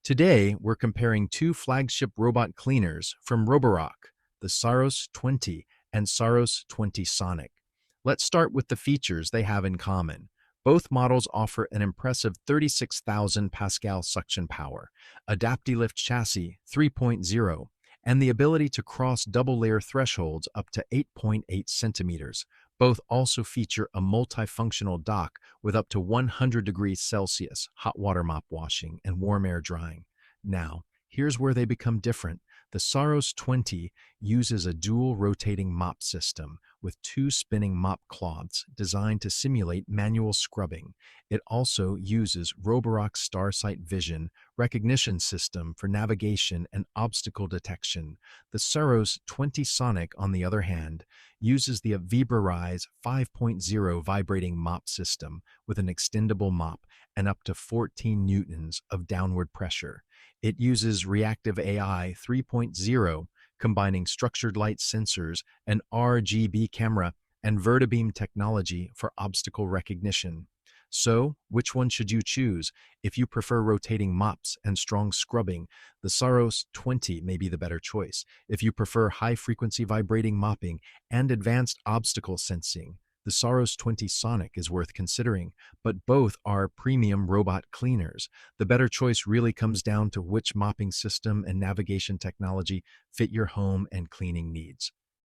Today, we're comparing two flagship robot cleaners from Roborock, the Saros 20 and Saros 20 Sonic. Let's start with the features they have in common. Both models offer an impressive 36,000 Pascal suction power, AdaptiLift chassis 3.0, and the ability to cross double-layer thresholds up to 8.8 centimeters. Both also feature a multifunctional dock with up to 100 degrees Celsius hot water mop washing and warm air drying. Now, here's where they become different. The Saros 20 uses a dual rotating mop system with two spinning mop cloths designed to simulate manual scrubbing. It also uses Roborock Starsight Vision recognition system for navigation and obstacle detection. The Saros 20 Sonic, on the other hand, uses the VibraRise 5.0 vibrating mop system with an extendable mop and up to 14 newtons of downward pressure. It uses Reactive AI 3.0, combining structured light sensors, an RGB camera, and Vertibeam technology for obstacle recognition. So, which one should you choose? If you prefer rotating mops and strong scrubbing, the Saros 20 may be the better choice. If you prefer high-frequency vibrating mopping and advanced obstacle sensing, the Saros 20 Sonic is worth considering, but both are premium robot cleaners. The better choice really comes down to which mopping system and navigation technology fit your home and cleaning needs.